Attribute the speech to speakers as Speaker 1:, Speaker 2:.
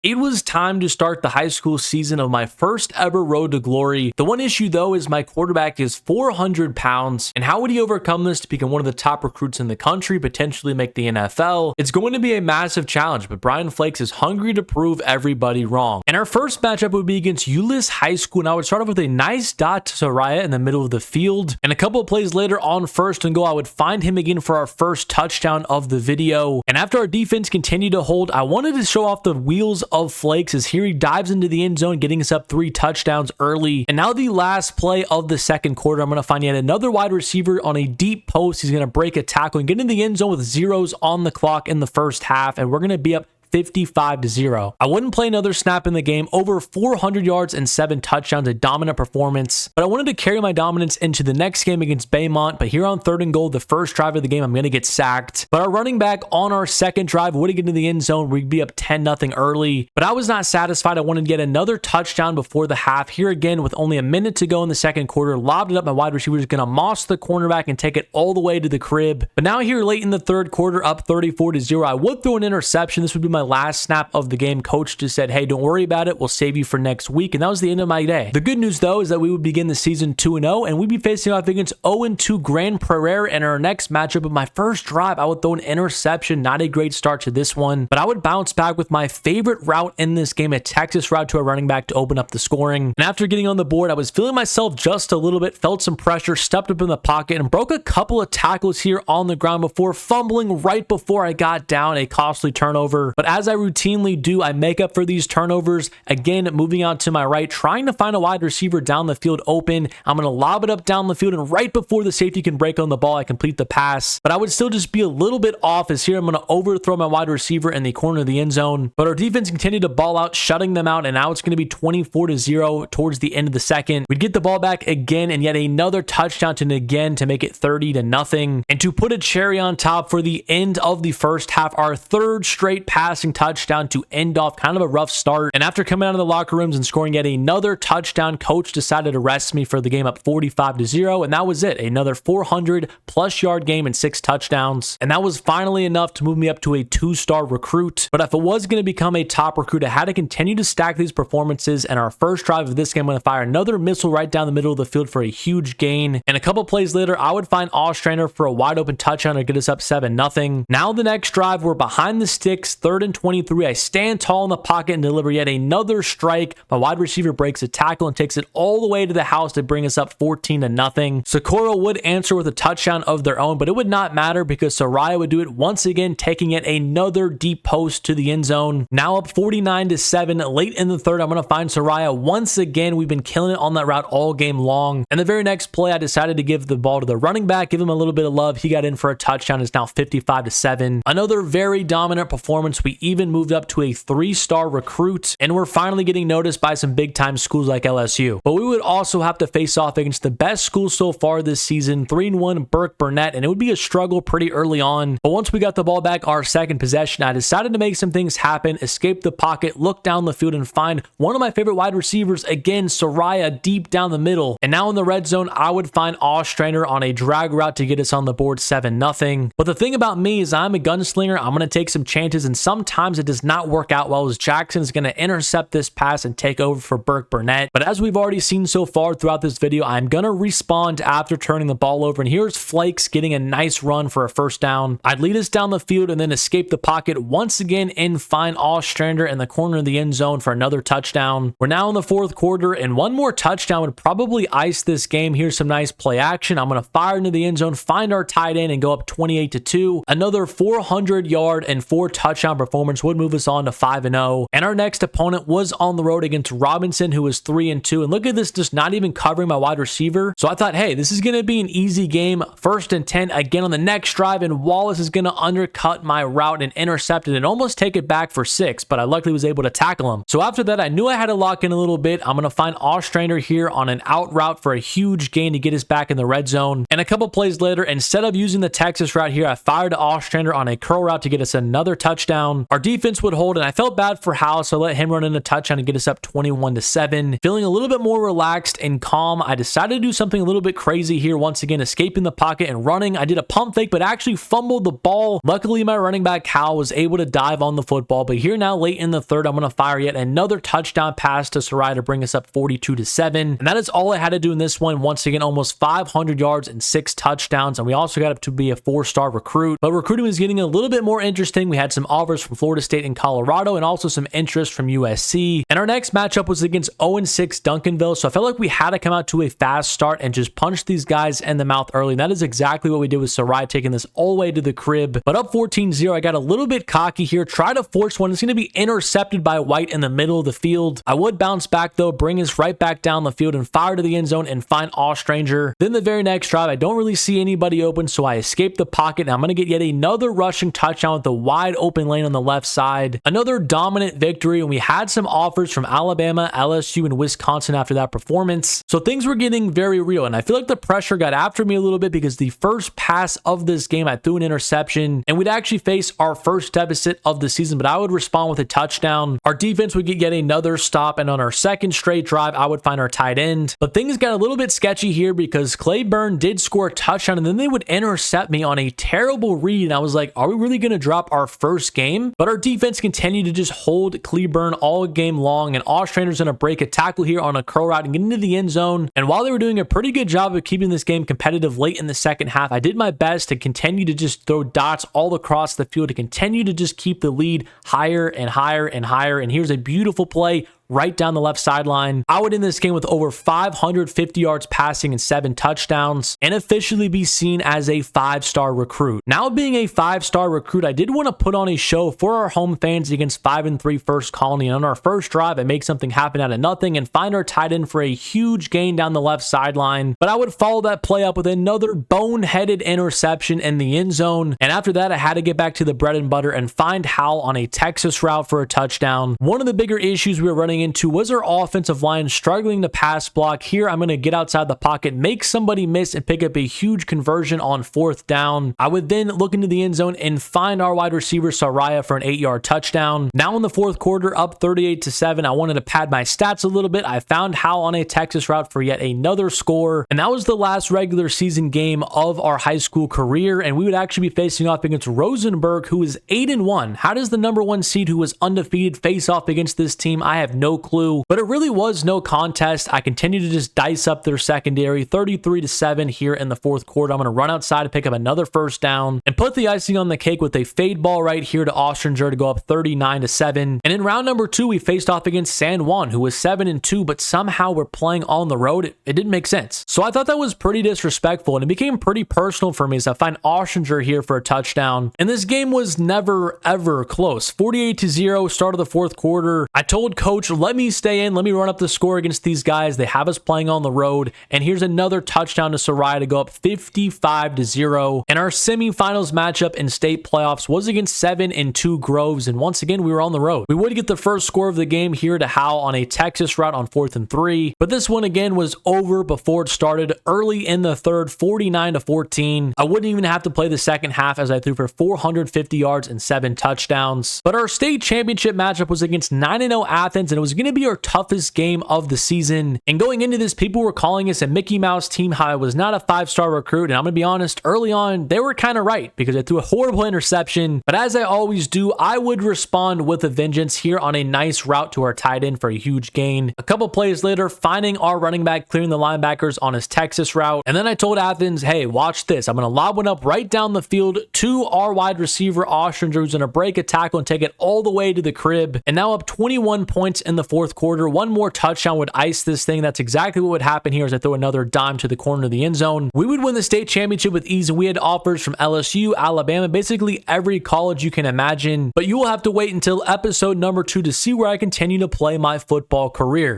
Speaker 1: It was time to start the high school season of my first ever road to glory. The one issue though is my quarterback is 400 pounds, and how would he overcome this to become one of the top recruits in the country, potentially make the NFL? It's going to be a massive challenge, but Brian Flakes is hungry to prove everybody wrong. And our first matchup would be against Euless High School, and I would start off with a nice dot to Soraya in the middle of the field, and a couple of plays later on first and goal, I would find him again for our first touchdown of the video. And after our defense continued to hold, I wanted to show off the wheels of Flakes as here he dives into the end zone, getting us up 3 touchdowns early. And now the last play of the second quarter, I'm going to find yet another wide receiver on a deep post. He's going to break a tackle and get in the end zone with zeros on the clock in the first half, and we're going to be up 55-0. I wouldn't play another snap in the game. Over 400 yards and 7 touchdowns, a dominant performance. But I wanted to carry my dominance into the next game against Baymont. But here on 3rd and goal, the first drive of the game, I'm going to get sacked. But our running back on our second drive would get into the end zone. We'd be up 10-0 early. But I was not satisfied. I wanted to get another touchdown before the half. Here again, with only a minute to go in the second quarter, lobbed it up. My wide receiver is going to moss the cornerback and take it all the way to the crib. But now here late in the third quarter, up 34-0, I would throw an interception. This would be my last snap of the game. Coach just said, hey, don't worry about it. We'll save you for next week. And that was the end of my day. The good news, though, is that we would begin the season 2-0, and we'd be facing off against 0-2 Grand Prairie in our next matchup. But my first drive, I would throw an interception. Not a great start to this one, but I would bounce back with my favorite route in this game, a Texas route to a running back to open up the scoring. And after getting on the board, I was feeling myself just a little bit, felt some pressure, stepped up in the pocket, and broke a couple of tackles here on the ground before fumbling right before I got down, a costly turnover. But as I routinely do, I make up for these turnovers. Again, moving out to my right, trying to find a wide receiver down the field open. I'm going to lob it up down the field, and right before the safety can break on the ball, I complete the pass. But I would still just be a little bit off, as here I'm going to overthrow my wide receiver in the corner of the end zone. But our defense continued to ball out, shutting them out, and now it's going to be 24-0 towards the end of the second. We'd get the ball back again, and yet another touchdown to again to make it 30-0. And to put a cherry on top for the end of the first half, our third straight passing touchdown to end off kind of a rough start. And after coming out of the locker rooms and scoring yet another touchdown, coach decided to rest me for the game, up 45-0, and that was it. Another 400+ yard game and 6 touchdowns. And that was finally enough to move me up to a 2-star recruit. But if it was going to become a top recruit, I had to continue to stack these performances. And our first drive of this game, I'm going to fire another missile right down the middle of the field for a huge gain. And a couple plays later, I would find Ostrander for a wide open touchdown to get us up 7-0. Now the next drive, we're behind the sticks, 3rd and 23. I stand tall in the pocket and deliver yet another strike. My wide receiver breaks a tackle and takes it all the way to the house to bring us up 14-0. Socorro would answer with a touchdown of their own, but it would not matter because Soraya would do it once again, taking it another deep post to the end zone. Now up 49-7 late in the third. I'm going to find Soraya once again. We've been killing it on that route all game long. And the very next play, I decided to give the ball to the running back, give him a little bit of love. He got in for a touchdown. It's now 55-7. Another very dominant performance. We even moved up to a 3-star recruit, and we're finally getting noticed by some big time schools like LSU. But we would also have to face off against the best school so far this season, 3-1 Burke Burnett, and it would be a struggle pretty early on. But once we got the ball back our second possession, I decided to make some things happen, escape the pocket, look down the field, and find one of my favorite wide receivers, again, Soraya, deep down the middle. And now in the red zone, I would find Ostrander on a drag route to get us on the board 7-0. But the thing about me is I'm a gunslinger. I'm going to take some chances, and sometimes it does not work out well, as Jackson's going to intercept this pass and take over for Burke Burnett. But as we've already seen so far throughout this video, I'm going to respawn after turning the ball over, and here's Flakes getting a nice run for a first down. I'd lead us down the field and then escape the pocket once again and find Ostrander in the corner of the end zone for another touchdown. We're now in the fourth quarter, and one more touchdown would probably ice this game. Here's some nice play action. I'm going to fire into the end zone, find our tight end, and go up 28-2. Another 400 yard and 4 touchdown performance would move us on to 5-0. And our next opponent was on the road against Robinson, who was 3-2. And look at this, just not even covering my wide receiver. So I thought, hey, this is going to be an easy game. 1st and 10 again on the next drive, and Wallace is going to undercut my route and intercept it and almost take it back for 6, but I luckily was able to tackle him. So after that, I knew I had to lock in a little bit. I'm going to find Ostrander here on an out route for a huge gain to get us back in the red zone. And a couple plays later, instead of using the Texas route here, I fired to Ostrander on a curl route to get us another touchdown. touchdown. Our defense would hold, and I felt bad for Hal, so I let him run in a touchdown and get us up 21-7. Feeling a little bit more relaxed and calm, I decided to do something a little bit crazy here, once again escaping the pocket and running. I did a pump fake, but actually fumbled the ball. Luckily, my running back Hal was able to dive on the football, but here now late in the third, I'm going to fire yet another touchdown pass to Sarai to bring us up 42-7. And that is all I had to do in this one. Once again, almost 500 yards and 6 touchdowns. And we also got up to be a 4-star recruit. But recruiting was getting a little bit more interesting. We had some offers from Florida State and Colorado, and also some interest from USC. And our next matchup was against 0-6 Duncanville. So I felt like we had to come out to a fast start and just punch these guys in the mouth early. And that is exactly what we did with Sarai, taking this all the way to the crib. But up 14-0, I got a little bit cocky here. Try to force one. It's going to be intercepted by White in the middle of the field. I would bounce back though, bring us right back down the field and fire to the end zone and find Ostranger. Then the very next drive, I don't really see anybody open, so I escape the pocket, and I'm going to get yet another rushing touchdown with the wide open lane on the left side. Another dominant victory, and we had some offers from Alabama, LSU, and Wisconsin after that performance. So things were getting very real, and I feel like the pressure got after me a little bit because the first pass of this game, I threw an interception, and we'd actually face our first deficit of the season, but I would respond with a touchdown. Our defense would get yet another stop, and on our second straight drive, I would find our tight end. But things got a little bit sketchy here because Claiborne did score a touchdown, and then they would intercept me on a terrible read, and I was like, are we really going to drop our first game? But our defense continued to just hold Claiborne all game long, and Ostrander's going to break a tackle here on a curl route and get into the end zone. And while they were doing a pretty good job of keeping this game competitive late in the second half, I did my best to continue to just throw dots all across the field to continue to just keep the lead higher and higher and higher. And here's a beautiful play right down the left sideline. I would end this game with over 550 yards passing and 7 touchdowns and officially be seen as a 5-star recruit. Now being a 5-star recruit, I did want to put on a show for our home fans against 5-3 First Colony. And on our first drive, I make something happen out of nothing and find our tight end for a huge gain down the left sideline. But I would follow that play up with another boneheaded interception in the end zone. And after that, I had to get back to the bread and butter and find Hal on a Texas route for a touchdown. One of the bigger issues we were running into was our offensive line struggling to pass block. Here, I'm going to get outside the pocket, make somebody miss, and pick up a huge conversion on 4th down. I would then look into the end zone and find our wide receiver Saraya for an 8-yard touchdown. Now in the fourth quarter, up 38-7, I wanted to pad my stats a little bit. I found Hal on a Texas route for yet another score, and that was the last regular season game of our high school career, and we would actually be facing off against Rosenberg, who is 8-1. How does the number 1 seed who was undefeated face off against this team? I have no clue, but it really was no contest. I continue to just dice up their secondary, 33-7 here in the fourth quarter. I'm going to run outside to pick up another first down and put the icing on the cake with a fade ball right here to Ostranger to go up 39-7. And in round number 2, we faced off against San Juan, who was 7-2, but somehow we're playing on the road. It didn't make sense. So I thought that was pretty disrespectful, and it became pretty personal for me as I find Ostranger here for a touchdown. And this game was never, ever close. 48-0, start of the fourth quarter. I told coach, let me stay in, let me run up the score against these guys. They have us playing on the road. And here's another touchdown to Sarai to go up 55-0. And our semifinals matchup in state playoffs was against 7-2 Groves. And once again, we were on the road. We would get the first score of the game here to Hal on a Texas route on 4th and 3. But this one again was over before it started early in the third, 49-14. I wouldn't even have to play the second half as I threw for 450 yards and 7 touchdowns. But our state championship matchup was against 9-0 Athens, and it was going to be our toughest game of the season. And going into this, people were calling us a Mickey Mouse team, how I was not a 5-star recruit. And I'm going to be honest, early on, they were kind of right because I threw a horrible interception. But as I always do, I would respond with a vengeance here on a nice route to our tight end for a huge gain. A couple plays later, finding our running back clearing the linebackers on his Texas route. And then I told Athens, hey, watch this. I'm going to lob one up right down the field to our wide receiver, Ostranger, who's going to break a tackle and take it all the way to the crib. And now up 21 points in the fourth quarter. One more touchdown would ice this thing. That's exactly what would happen here as I throw another dime to the corner of the end zone. We would win the state championship with ease, and we had offers from LSU, Alabama, basically every college you can imagine. But you will have to wait until episode number 2 to see where I continue to play my football career.